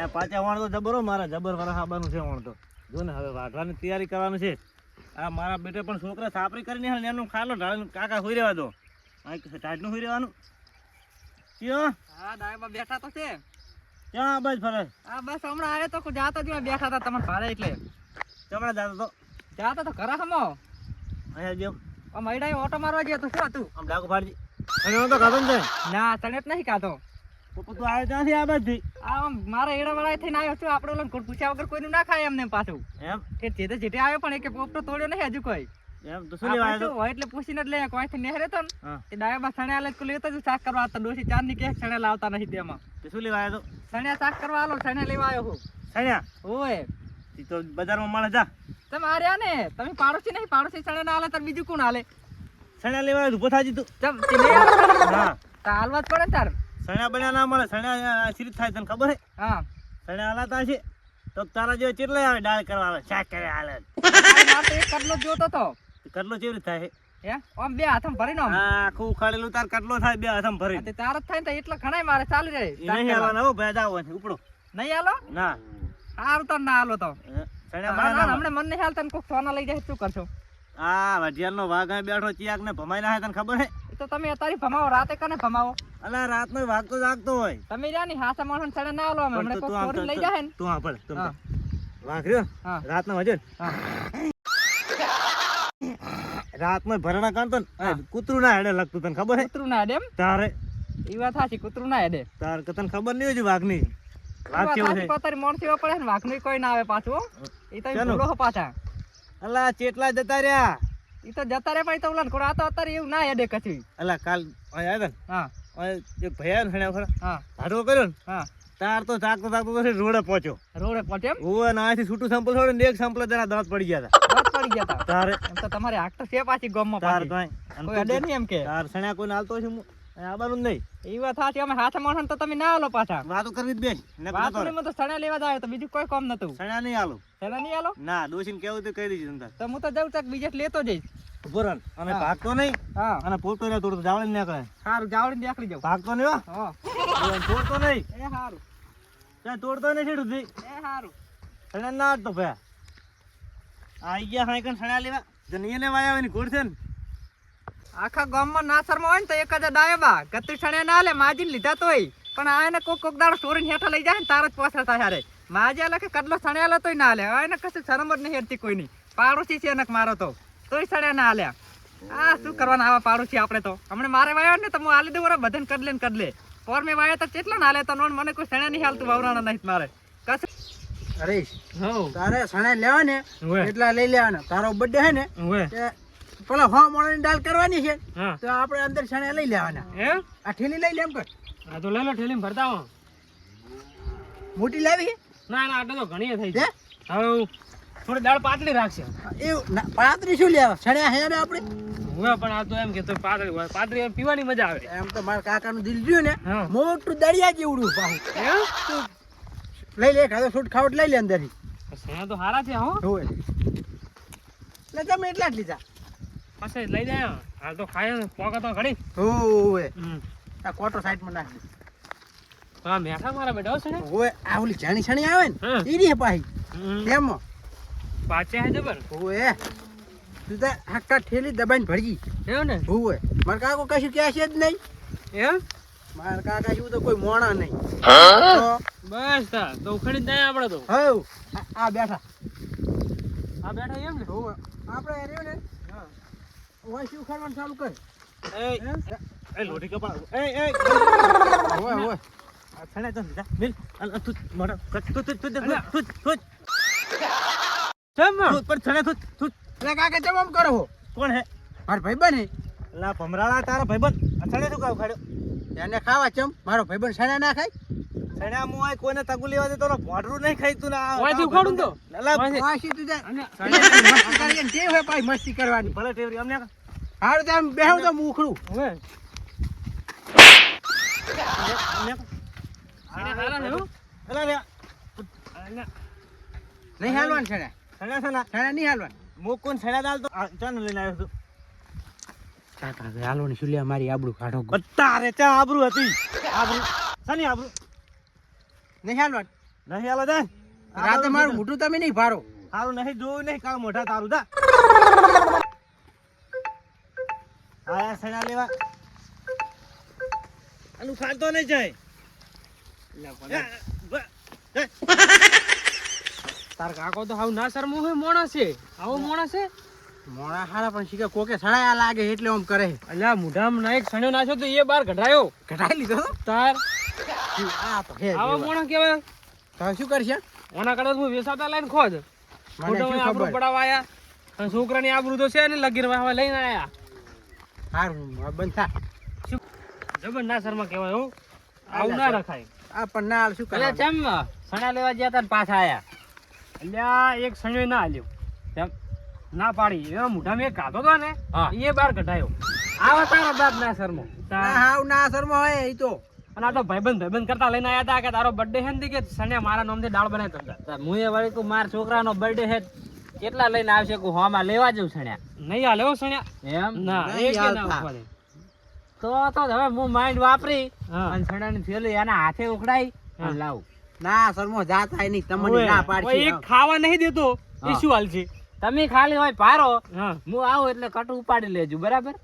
આ પાછા વણ તો જબરો મારા જબર વાળા ખાવાનું છે વણ તો જો ને હવે વાઢવાની તૈયારી કરવાનું છે આ મારા બેટે પણ છોકરા સાપરી કરીને હાલ એનું ખાલો ઢાળીને કાકા હોઈ રહેવા દો આ ટાઈટનું હોઈ રહેવાનું કયો હા ડાયબા બેઠા તો છે ક્યાં બસ ફરે હા બસ હમણાં આવ્યો તો જાતો જ બેઠા હતા તમને ભાડે એટલે ચમડા જાતો તો જાતો તો ઘરા હમો અહીંયા જેમ આમ અઈડાએ ઓટો મારવા ગયો તો શું હતું આમ ડાકુ ફાડજી અને હું તો ખાતો ને ના તને જ નહીં ખાતો તું આવ્યો ત્યાંથી આ બાજથી આમ મારા એડા વાળા થઈને આવ્યો છું આપણે ઓલો પૂછ્યા વગર કોઈનું ના ખાય એમને પાછું એમ તે જેતે જેતે આવ્યો પણ એક પોપટો તોડ્યો નહીં હજુ કોઈ એમ તો શું લેવા આવ્યો હોય એટલે પૂછીને જ લે કોઈથી નેહરે તો હા એ ડાયાબા સણ્યા લે લેતો જ શાક કરવા તો ડોસી ચાંદ ની કે સણ્યા લાવતા નહીં તેમાં તે શું લેવા આવ્યો સણ્યા શાક કરવા આલો સણ્યા લેવા આવ્યો હું સણ્યા ઓય ઈ તો બજારમાં મળે જા તમે આર્યા ને તમે પાડોશી નહીં પાડોશી સણ્યા ના આલે તો બીજું કોણ આલે સણ્યા લેવા આવ્યો ઉભો થાજી તું ચમ તે નહીં આલે હા તો હાલવા જ પડે તાર સણ્યા બન્યા ના મળે સણ્યા સિરીત થાય તને ખબર હે હા સણ્યા હાલાતા છે તો તારા જેવો ચેટલે આવે ડાળ કરવા આવે શાક કરે હાલે મારે તો એક કટલો જોતો તો કટલો કેવી રીતે થાય હે આમ બે હાથમ ભરીને આમ આખું ઉખાડેલું તાર કટલો થાય બે હાથમ ભરી તે તાર જ થાય ને તો એટલા ઘણાય મારે ચાલી રહે નહીં હાલવાના હો ભાઈ જાવ ઉપડો નહીં હાલો ના હારું તો ના હાલો તો સણ્યા બન્યા હમણે મન નહીં હાલતા ને કોક સોના લઈ જાય શું કરશો આ વઢિયારનો વાઘ અહીં બેઠો ચિયાક ને ભમાઈ ના તને ખબર હે એ તો તમે અત્યારે ભમાવો રાતે કને ભમાવો અલા રાતનો વાઘ તો જાગતો હોય તમે રહ્યા ની હાસા માણસ સડે ના આલો અમે હમણે કોક ચોરી લઈ જાય ને તું આ પડ તું હા. વાઘ રહ્યો હા. રાતનો વજન હા રાતમાં ભરણા કાઢતો ને કૂતરું ના હેડે લાગતું તને ખબર હે કૂતરું ના હેડે એમ તારે ઈ વાત સાચી કૂતરું ના હેડે તાર કે તને ખબર નહીં હોય વાઘની ઈ વાઘ વાત કેવો સાચી છે પોતાની મોણ સેવા પડે ને વાઘનું કોઈ ના આવે પાછું હો. ઈ તો ચાલો. ભૂલો હો પાછા અલા ચેટલા જતા રહ્યા ઈ તો જતા રે પણ ઈ તો ઉલાન કોણ આ તો અત્યારે એવું ના હેડે કશું અલા કાલ અહીં આવ્યા ને હા એક ભૈયા ને ખણ્યા ખરા હા હાડવો કર્યો ને હા તાર તો થાકતો થાકતો તો રોડે પહોંચ્યો રોડે પહોંચે એમ ઓવે ને આથી છૂટું સંપલ છોડે ને એક સંપલ તેના દાંત પડી ગયા હતા વાત પડી ગયા તા તારે એમ તો તમારી આંખ તો છે પાછી ગામમાં તાર પાછી કાંઈ કોઈ અડે નહીં એમ કે તાર સણ્યા કોઈને હાલતો છે હું આવવાનું જ નહીં ઈ વાત સાચી અમે હાથે માણસ તો તમે ના આલો પાછા વાતો કરવી જ બેસ ને વાતોની તો સણા લેવા જાય તો બીજું કોઈ કામ નતું સણ્યા નહીં હાલો સણા નહીં આલો ના દોશીને કેવું તો કહી દીધું તાર તો હું તો જઉં તક બીજે લેતો જઈશ ઉભો રહે અને હા. ભાગતો નહીં હા અને પોતો ને તોડતો જાવડે નીકળે સારું જાવડી દેખડી જાઉં ભાગતો નહીં હો હા તોડતો નહીં એ સારું ત્યાં તોડતો નહીં છેડું થી એ સારું સણ્યા ના તો ભયા આઈ ગયા હાઈ કણ સણ્યા લેવા જો નહીં લેવા આવ્યા ની ઘોડ છે ને આખા ગામમાં ના શરમા હોય ને તો એક જ ડાયબા ગત્રી છણ્યા ના લે માજી લીધા તોય પણ આ એને કોક દાડો ચોરીને હેઠા લઈ જાય ને તાર જ પોસરા થાય હારે માજી લખે કડલો છણ્યા લે તોય ના લે એને કશું શરમ જ નહીં હેરતી કોઈ નહીં પાડોશી છે એને મારો તો તોય છણ્યા ના લ્યા આ શું કરવાના આવા પાડોશી આપણે તો હમણે મારે વાયો ને તો હું આલી દઉં બધાને કડ લે પોર મેં વાયો તો કેટલા ના લે તો મને કોઈ છણ્યા નહીં હાલતું વાવરાના નહીં મારે કશું હરીશ હો તારે સણે લેવા ને એટલા લઈ લેવાના તારો બર્થડે હે ને તે પેલા હો મોણની દાલ કરવાની છે હા તો આપણે અંદર સણે લઈ લેવાના એમ આ ઠેલી લઈ લે એમ કર આ તો લઈ લો ઠેલીમાં ભરતા હો મોટી લાવી ના ના આટલો તો ઘણી થઈ હે હવે થોડી દાળ પાતળી રાખશે એવું ના પાત્રી શું લેવા સણે હે ને આપણે હવે પણ આ તો એમ કે તો પાતળી હોય પાતળી એમ પીવાની મજા આવે એમ તો મારા કાકાનું દિલ જોયું ને હા. મોટું દરિયા જેવડું પાહું એમ લઈ લે ખાધો છૂટ ખાવટ લઈ લે અંદરથી સેણા તો હારા છે હો હોય એટલે તમે એટલા જ લીધા પછી લઈ જાય હાલ તો ખાય પોકા તો ઘડી હોય આ કોટો સાઈડમાં નાખી હા મેઠા મારા બેટા છે ને હોય આ ઓલી જાણી છણી આવે ને હા. એ રહી પાહી એમાં પાછે હે જબર હોય તું તો આખા ઠેલી દબાઈને ભરજી એવું ને હોય મારા કાકો કશું કહે છે જ નહીં એમ મારા કાકા જેવું તો કોઈ મોણા નહીં તો બસ તા તો ઉખડી જ જાય આપણે તો હવ આ બેઠા આ બેઠા એમ ને હોય આપણે રહ્યું ને વાંસી ઉખાડવાનું ચાલુ કર એ લોટી કપા એ હોય હોય આ સણ્યા તો જા મિલ અને તું મોટા તું કેમ પણ સણ્યા તું એટલે કાકા ચમ આમ કરો હો કોણ હે મારો ભાઈબંધ હે લા ભમરાળા તારા ભાઈબંધ આ સણ્યા શું કાવ ખાડ્યો એને ખાવા ચમ મારો ભાઈબંધ સણા ના ખાય સણ્યા હું આ કોઈને તગુ લેવા દે તો ભોડરું નહીં ખાઈ તું ના વાંચી ઉખાડું તો લા વાંસી તું જા અને મસ્તી કરીને ટેવ હે પાછી મસ્તી કરવાની ભલે ટેવરી અમને હારું તો આમ બેહું તો મુખડું હવે અમને હારા ને હો અલા રે નહીં હાલવાનું સણા સણ્યા સણા સણા નહીં હાલવાનું મો કોણ સણ્યા દાલ તો ચાન લઈને આવ્યો તું કાકા હાલો ને શું લે મારી આબડું કાઢો બત્તા રે ચા આબરૂ હતી આબરૂ સની આબરૂ નહીં હાલવાનું નહીં આલો દે રાતે મારું મોઢું તમે નહીં ભારો. તારું નહીં જોવું નહીં કાળ મોઢા તારું દા આયા સણા લેવા આનું ખાતો નહીં જાય તાર કાકો તો હાવ ના શરમો હોય મોણસ છે આવો મોણસ છે મોણા હારા પણ શીખે કોકે સડાયા લાગે એટલે આમ કરે. અલ્યા મુઢામાં ના એક સણ્યો નાખ્યો તો એ બાર કઢાયો ઘટાઈ લીધો તાર આ તો હે આવા મોણસ કેવાય તો શું કરશે? ઓના કડે હું વેસાતા લઈને ખોદ મને મોઢામાં શું આબરૂ ખબર? પડાવા આયા અને છોકરાની આબરૂ તો છે ને લગીર વાહવા લઈને આયા હારું બંધ થા. શું જબર ના શર્મા કહેવાય હો આવું ના રખાય આ પણ ના શું કરે? અલ્યા ચમ સણા લેવા ગયા તા ને પાછા આયા અલ્યા એક સણ્યો ના આલ્યો તેમ ના પાડી એ મુઢામાં એક કાઢો તો ને એ બાર કઢાયો આવા તારો બાપ ના શર્મો ના હાવ ના શરમો હોય ઈ તો. અને આ તો ભાઈબંધ કરતા લઈને આયા હતા કે તારો બર્થડે છે ને કે સણ્યા મારા નામથી દાળ બનાવી તમતા હું એ વળી તું મારા છોકરાનો બર્થડે છે કેટલા લઈને આવશે કે હોમાં લેવા જઉં સણ્યા નહીં આ લેવો સણ્યા એમ ના નહીં એ કે ના હાલતા. ઉપાડે. તો હવે હું માઇન્ડ વાપરી અને સણાની થેલી એના હાથે ઉખડાઈ અને લાવું ના શરમો જાતા નહીં તમને ઓય, ના ઓય, પાડશે. એક ખાવા નહીં દેતો એ શું હાલ છે તમે ખાલી હોય પારો હું આવું એટલે કટુ ઉપાડી લેજો બરાબર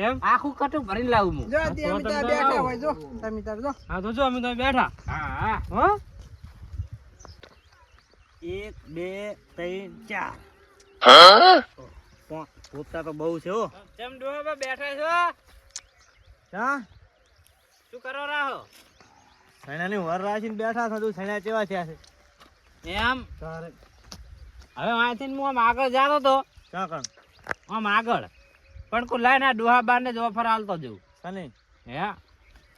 એમ આખું કટુ ભરીને લાવું હું જો તે અમે ત્યાં બેઠા હોય જો તમે તાર જો. હા તો જો અમે તો બેઠા હા હા હો 1 2 3 4 પોતા તો બહુ છે હો તેમ ડોહા બેઠા છો હા શું કરો રાહો સણાની વર રાખીને બેઠા થતું સણા કેવા થયા છે એમ તારે હવે અહીંથી હું આમ આગળ જાતો તો ચા કણ આમ આગળ પણ કોઈ લાઈને આ ડોહા બારને જ ઓફર આલતો જઉં કને હે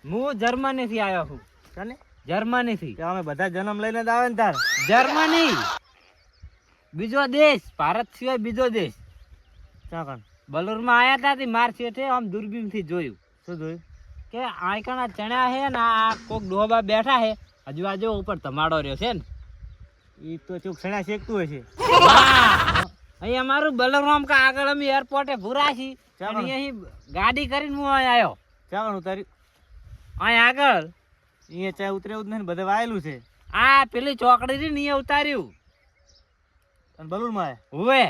હું જર્મની થી આવ્યો છું કને જર્મની થી કે અમે બધા જન્મ લઈને જ આવે ને તાર જર્મની બીજો દેશ ભારત સિવાય બીજો દેશ ચા કણ બલુરમાં આયા હતા તે માર શેઠે આમ દૂરબીન થી જોયું શું જોયું કે આઈકણા ચણા હે ને આ કોક ડોહા બેઠા હે હજુ આ જો ઉપર ધમાડો રહ્યો છે ને ઈ તો ચોક સણા શેકતું હશે અહીંયા અમારું બલરામ કા આગળ અમે એરપોર્ટે ભૂરા છી ચાલો. અને અહીં ગાડી કરીને હું અહીં આવ્યો ચા કણ ઉતાર્યું અહીં આગળ અહીંયા ચા ઉતરેવું જ નહીં બધે વાયેલું છે આ પેલી ચોકડી રહી ને અહીંયા ઉતાર્યું અને બલૂનમાં હવે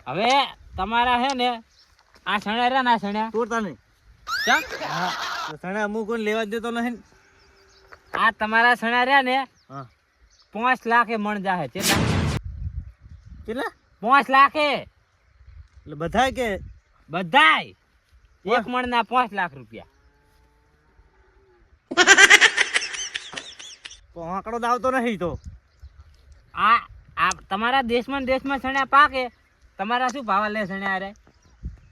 હવે તમારા હે ને આ સણ્યા રહ્યા ને આ સણ્યા તોડતા નહીં ચમ હા તો સણા અમુક કોઈ લેવા જ દેતો નહીં આ તમારા સણ્યા રહ્યા ને હા 5 લાખે મણ જાહે કેટલા કેટલા 5 લાખે એટલે બધાય કે બધાય એક મણ ના 5 લાખ રૂપિયા આંકડો દાવતો નહીં તો આ આ તમારા દેશમાં સણ્યા પાકે તમારા શું ભાવ લે સણ્યા રે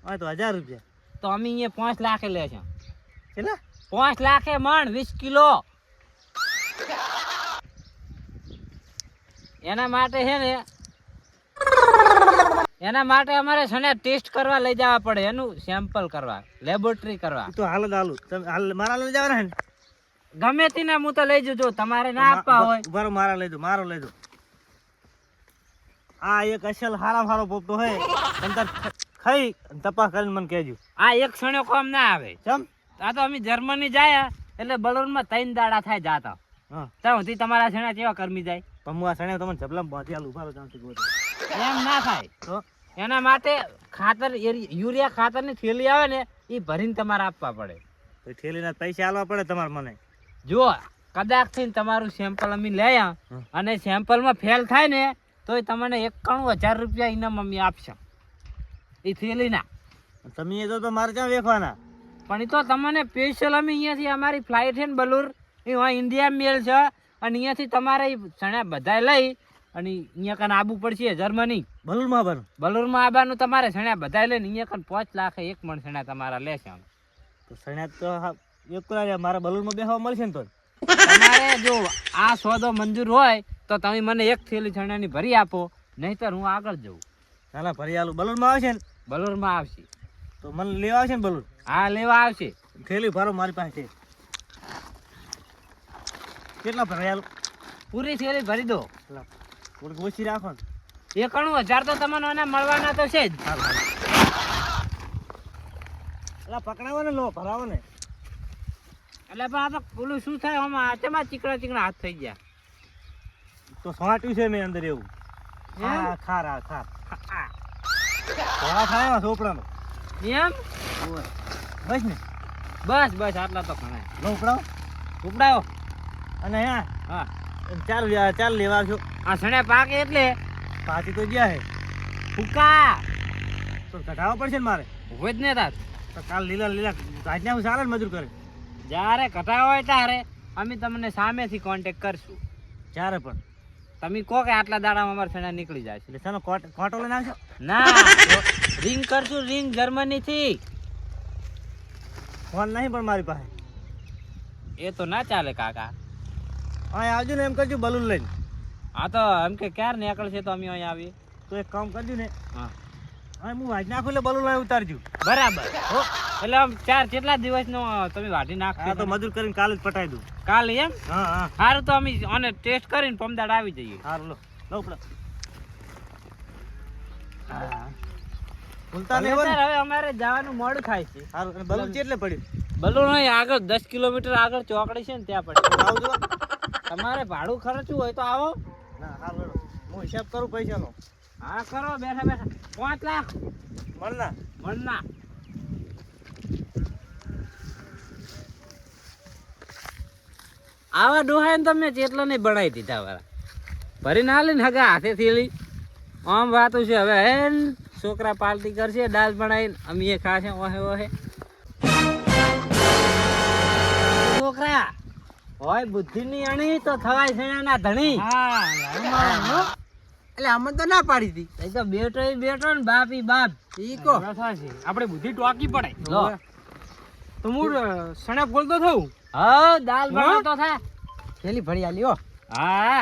હા તો 1000 રૂપિયા તો અમે અહીંયા 5 લાખે લે છે કેટલા 5 લાખે મણ 20 કિલો એના માટે છે ને એના માટે અમારે સણ્યા ટેસ્ટ કરવા લઈ જવા પડે એનું સેમ્પલ કરવા લેબોરેટરી કરવા ઈ તો હાલ જ હાલું તમે હાલ મારા લઈ જવાના ને ગમે તેને હું તો લઈ જજો તમારે ના આપવા હોય બરો મારા લઈ દો મારો લઈ દો આ એક અસલ હારો પોપટો હે અંદર ખાઈ અને તપાસ કરીને મને કહેજો આ એક સણ્યો કોમ ના આવે ચમ આ તો અમે જર્મની જાય એટલે બલૂનમાં 3 દાડા થાય જાતા હા ત્યાં સુધી તમારા સણ્યા કેવા કરમી જાય પણ હું આ સણે તમને જબલામાં પહોંચી હાલ ઉભા રહો ચાંસી ગોતો એમ ના થાય તો એના માટે ખાતર યુરિયા ખાતરની થેલી આવે ને એ ભરીને તમારે આપવા પડે તો થેલીના પૈસા આલવા પડે તમારે મને જો કદાચ થઈને તમારું સેમ્પલ અમે લઈ અને સેમ્પલમાં ફેલ થાય ને તોય તમને 91,000 રૂપિયા ઇનામ અમે આપશું એ થેલીના તમે એ તો મારે ક્યાં વેખવાના પણ એ તો તમને સ્પેશિયલ અમે અહીંયાથી અમારી ફ્લાઇટ છે ને બલુર એ ઇન્ડિયા મેલ છે અને અહીંયાથી તમારે ઈ સણ્યા બધા લઈ અને અહીંયા કાન આવવું પડશે જર્મની બલૂરમાં બન બલુરમાં આવવાનું તમારે સણ્યા બધા લઈને અહીંયા કાન 5 લાખે એક મણ સણ્યા તમારા લેશે તો સણ્યા તો એક કરા મારા બલૂરમાં બેહવા મળશે ને તો તમારે જો આ સોદો મંજૂર હોય તો તમે મને એક થેલી સણ્યાની ભરી આપો નહીંતર હું આગળ જઉં નાના ભરી આલું બલૂનમાં આવશે ને બલુરમાં આવશે તો મને લેવા આવશે ને બલૂન હા લેવા આવશે થેલી ભરો મારી પાસે કેટલા ભરાઈ આલું પૂરી થેલી ભરી દો થોડીક ઓછી રાખો ને 91,000 તો તમને એને મળવાના તો છે જ એટલે પકડાવો ને લો ભરાવો ને એટલે પણ આ તો પેલું શું થાય આમાં હાથમાં ચીકણા હાથ થઈ ગયા તો સોંટ્યું છે મેં અંદર એવું. હા ખાર આ ખાર ધોળા થાય એવા ચોપડાનો. એમ બસ ને બસ બસ આટલા તો ઘણા લો ઉપડાવો. ઉપડાવો. અને હા હા ચાલ લેવા છો. આ સણે પાકે એટલે પાછી તો ગયા હે ફૂકા તો કઢાવવા પડશે ને મારે. હોય જ ને તાર તો કાલ લીલા આજના સારા જ મજૂર કરે. જ્યારે કટાવ હોય ત્યારે અમે તમને સામેથી કોન્ટેક કરશું. જ્યારે પણ તમે કહો કે આટલા દાડામાં અમારા સણા નીકળી જાય છે. એટલે શાનો કોટો લઈને આવશો? ના રિંગ કરશું, રિંગ જર્મની થી. ફોન નહીં પણ મારી પાસે. એ તો ના ચાલે કાકા. અહીં આવજો ને એમ કરજો બલૂન લઈને. હા તો એમ કે ક્યારે નીકળશે તો અમે અહીં આવીએ. તો એક કામ કરજો ને, હા અહીં હું વાંચ નાખું એટલે બલૂન લઈને ઉતારજો. બરાબર. હો એટલે આમ કેટલા દિવસનો તમે વાઢી નાખશો? હા તો મજૂર કરીને કાલે જ પટાઈ દઉં. કાલે એમ? હા હા સારું તો અમે આને ટેસ્ટ કરીને પમદાડ આવી જઈએ. સારું લો ઉપડા. ભૂલતા નહીં હોય ને? હવે અમારે જવાનું મોડું થાય છે. સારું અને બલૂન કેટલે પડ્યું? બલૂન અહીં આગળ 10 કિલોમીટર આગળ ચોકડી છે ને ત્યાં પડે. આવજો. તમારે ભાડું ખર્ચવું હોય તો આવો. ના સારું હેડો. હું હિસાબ કરું પૈસાનો. હા કરો બેઠા બેઠા 5 લાખ મળના મણના. આવા ડોહાને તમે જેટલા નહીં બનાવી દીધા વાળા ભરી ના લે ને હગા હાથે થેલી આમ વાતું છે. હવે હે છોકરા પાર્ટી કરશે દાળ બનાવીને અમે એ ખાશે ઓહે ઓહે. છોકરા હોય બુદ્ધિની અણી તો થવાય છે ના ધણી. એટલે અમને તો ના પાડી હતી. એ તો બેટો ને બાપી બાપ. ઈ કો આપણે બુદ્ધિ ટોકી પડે. લો તો હું સણપ બોલતો થઉં. હા દાળ બનાવતો થાય. પેલી ભરી આલી હો. હા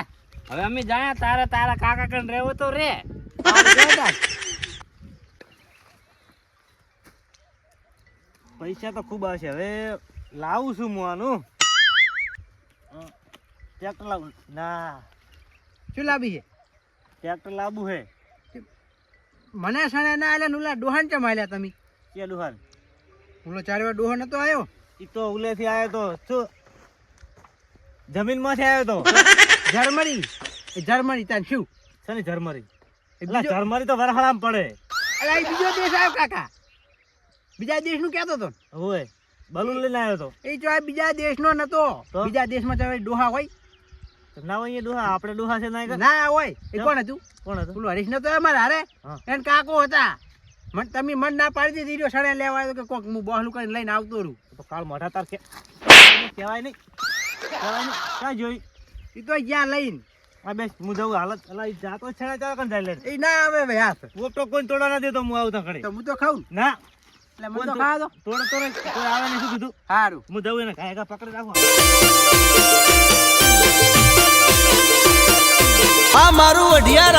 હવે અમે જાણ્યા તારા કાકા કણ રહેવો તો રે. પૈસા તો ખૂબ આવશે. હવે લાવું છું હું આનું ટ્રેક્ટર લાવું. ના શું લાવી છે? ટ્રેક્ટર લાવવું હે. મને સણે ના આલે નુલા ડોહાન ચમ આલ્યા તમે? કે દુહાન ઓલો 4 વાર ડોહો નતો આવ્યો? ઈ તો ઉલેથી આવ્યો તો શું જમીનમાંથી આવ્યો તો. જર્મની. એ જર્મની તાન શું? શેની ઝરમરી? એ એટલે બીજો- ઝરમરી તો વરહાળામાં પડે. અલા એ બીજો દેશ આવ્યો કાકા. બીજા દેશનું કહેતો તો. હોય બલૂન લઈને આવ્યો તો. એ જો આ બીજા દેશનો નતો. તો? બીજા દેશમાં તો ડોહા હોય? તો ના હોય અહીંયા ડોહા, આપણે ડોહા છે ના કે? ના હોય. એ કેમ? કોણ હતું? કોણ હતું? પેલું હરીશ નતો અમારે હારે? હા. એને કાકો હતા. તમે મન ના પાડી દીધી સણે લેવા આવ્યો કે કોક હું બોહલું કરીને લઈને આવતો રહું. તો કાલ મોઢા તાર કે કહેવાય નહીં. ક્યાં જોઈ? એ તો જ્યાં લઈને આ બેસ હું જવું હાલત. અલા ઈ જાતો જ છે ચાલ કન જાય લે. એ ના આવે ભાઈ હાથ. પોપટો કોઈ તોડવા ના દેતો હું આવતા ખડે. તો હું તો ખાઉં. ના એટલે મને તો ખાવા દો. તોડે કોઈ આવે નહીં. શું કીધું? સારું. હું જવું એને કાંઈ પકડી રાખું. આ મારું અઢિયાર